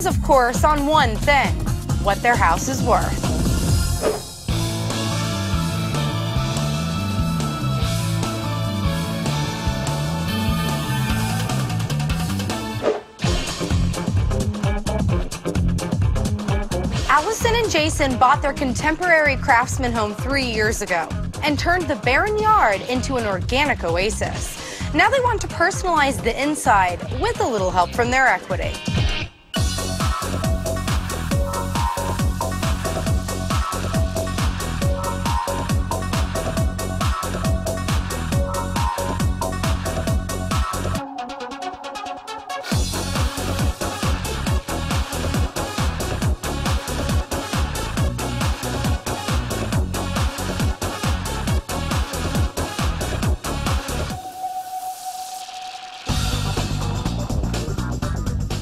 Of course, on one thing, what their house is worth. Allison and Jason bought their contemporary craftsman home 3 years ago and turned the barren yard into an organic oasis. Now they want to personalize the inside with a little help from their equity.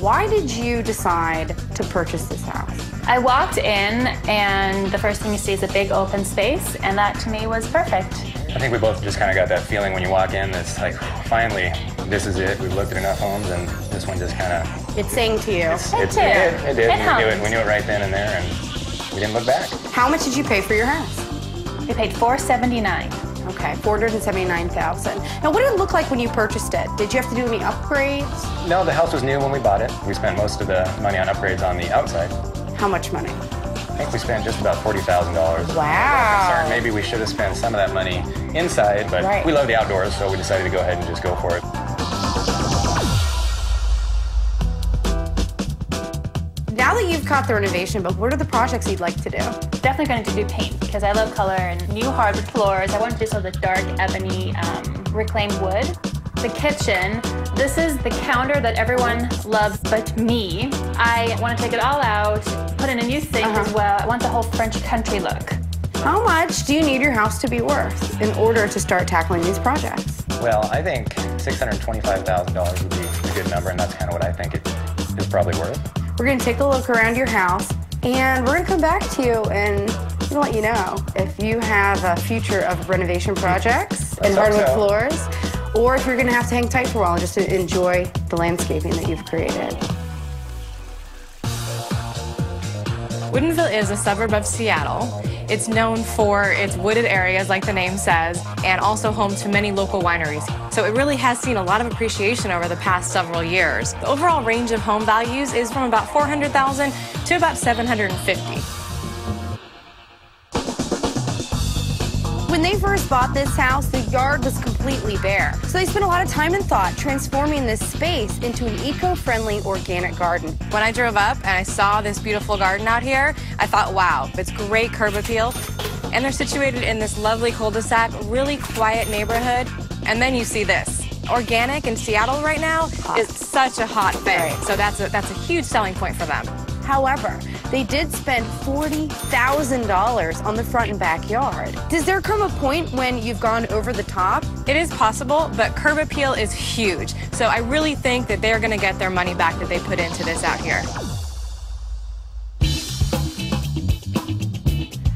Why did you decide to purchase this house? I walked in and the first thing you see is a big open space, and that to me was perfect. I think we both just kind of got that feeling when you walk in. It's like, finally, this is it. We've looked at enough homes, and this one just kind of... It's saying to you. It did. We knew it right then and there, and we didn't look back. How much did you pay for your house? We paid $479,000. Okay, $479,000. Now, what did it look like when you purchased it? Did you have to do any upgrades? No, the house was new when we bought it. We spent most of the money on upgrades on the outside. How much money? I think we spent just about $40,000. Wow. Maybe we should have spent some of that money inside, but we love the outdoors, so we decided to go ahead and just go for it. Now that you've caught the renovation, but what are the projects you'd like to do? Definitely going to do paint because I love color and new hardwood floors. I want to do some of the dark ebony reclaimed wood. The kitchen, this is the counter that everyone loves but me. I want to take it all out, put in a new sink as well. I want the whole French country look. How much do you need your house to be worth in order to start tackling these projects? Well, I think $625,000 would be a good number, and that's kind of what I think it is probably worth. We're going to take a look around your house, and we're going to come back to you and let you know if you have a future of renovation projects and hardwood floors, or if you're going to have to hang tight for a while just to enjoy the landscaping that you've created. Woodinville is a suburb of Seattle. It's known for its wooded areas, like the name says, and also home to many local wineries. So it really has seen a lot of appreciation over the past several years. The overall range of home values is from about $400,000 to about $750,000. When they first bought this house, the yard was completely bare. So they spent a lot of time and thought transforming this space into an eco-friendly organic garden. When I drove up and I saw this beautiful garden out here, I thought, wow, it's great curb appeal. And they're situated in this lovely cul-de-sac, really quiet neighborhood. And then you see this. Organic in Seattle right now is such a hot thing. So that's a huge selling point for them. However, they did spend $40,000 on the front and backyard. Does there come a point when you've gone over the top? It is possible, but curb appeal is huge. So I really think that they're going to get their money back that they put into this out here.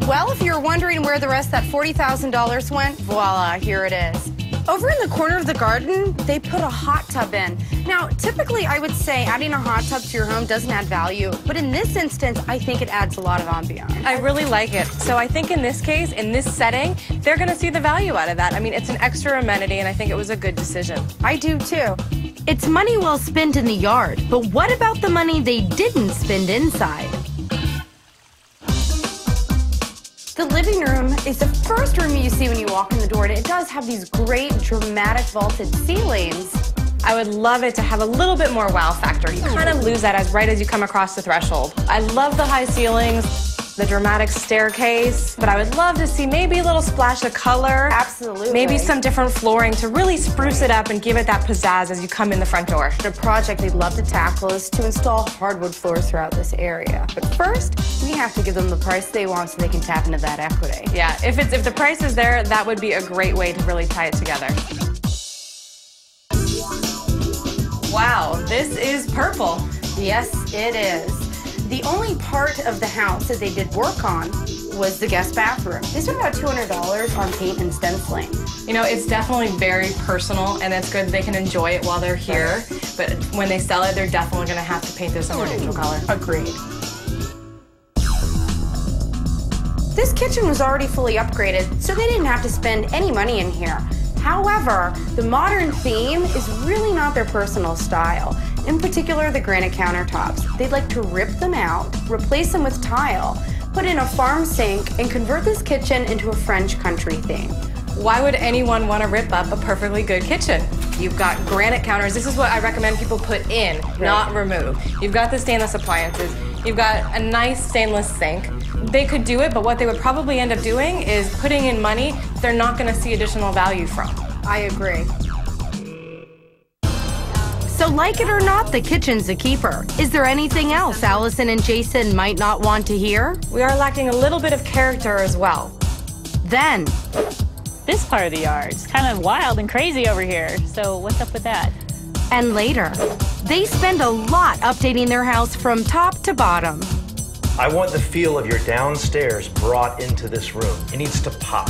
Well, if you're wondering where the rest of that $40,000 went, voila, here it is. Over in the corner of the garden, they put a hot tub in. Now, typically, I would say adding a hot tub to your home doesn't add value, but in this instance, I think it adds a lot of ambiance. I really like it. So I think in this case, in this setting, they're going to see the value out of that. I mean, it's an extra amenity, and I think it was a good decision. I do, too. It's money well spent in the yard, but what about the money they didn't spend inside? The living room is the first room you see when you walk in the door, and it does have these great dramatic vaulted ceilings. I would love it to have a little bit more wow factor. You kind of lose that right as you come across the threshold. I love the high ceilings, the dramatic staircase, but I would love to see maybe a little splash of color. Absolutely. Maybe some different flooring to really spruce it up and give it that pizzazz as you come in the front door. The project they'd love to tackle is to install hardwood floors throughout this area. But first, we have to give them the price they want so they can tap into that equity. Yeah, if the price is there, that would be a great way to really tie it together. Wow, this is purple. Yes, it is. The only part of the house that they did work on was the guest bathroom. They spent about $200 on paint and stenciling. You know, it's definitely very personal, and it's good they can enjoy it while they're here, but when they sell it, they're definitely going to have to paint this a more neutral color. Agreed. This kitchen was already fully upgraded, so they didn't have to spend any money in here. However, the modern theme is really not their personal style. In particular, the granite countertops. They'd like to rip them out, replace them with tile, put in a farm sink, and convert this kitchen into a French country theme. Why would anyone want to rip up a perfectly good kitchen? You've got granite counters. This is what I recommend people put in, not remove. You've got the stainless appliances. You've got a nice stainless sink. They could do it, but what they would probably end up doing is putting in money they're not going to see additional value from. I agree. So like it or not, the kitchen's a keeper. Is there anything else Allison and Jason might not want to hear? We are lacking a little bit of character as well. Then, this part of the yard is kind of wild and crazy over here. So what's up with that? and later, they spend a lot updating their house from top to bottom. I want the feel of your downstairs brought into this room. It needs to pop.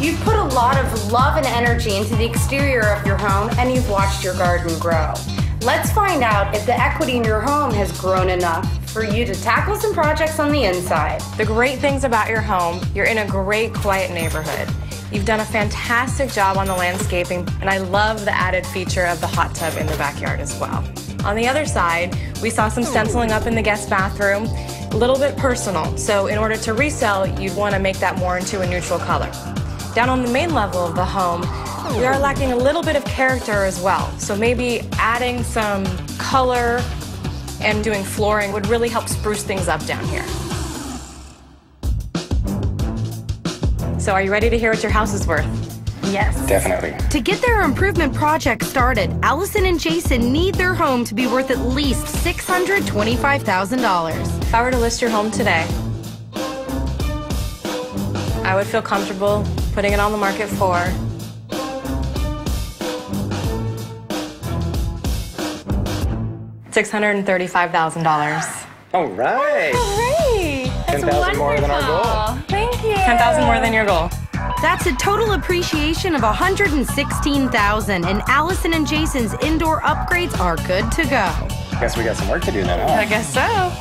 You've put a lot of love and energy into the exterior of your home, and you've watched your garden grow. Let's find out if the equity in your home has grown enough for you to tackle some projects on the inside. The great things about your home, you're in a great, quiet neighborhood. You've done a fantastic job on the landscaping, and I love the added feature of the hot tub in the backyard as well. On the other side, we saw some stenciling up in the guest bathroom, a little bit personal, so in order to resell, you'd want to make that more into a neutral color. Down on the main level of the home, we are lacking a little bit of character as well. So maybe adding some color and doing flooring would really help spruce things up down here. So are you ready to hear what your house is worth? Yes. Definitely. To get their improvement project started, Allison and Jason need their home to be worth at least $625,000. If I were to list your home today, I would feel comfortable putting it on the market for $635,000. All right. Hooray! That's 10,000 more than our goal. Thank you. 10,000 more than your goal. That's a total appreciation of $116,000, and Allison and Jason's indoor upgrades are good to go. Guess we got some work to do then, huh? I guess so.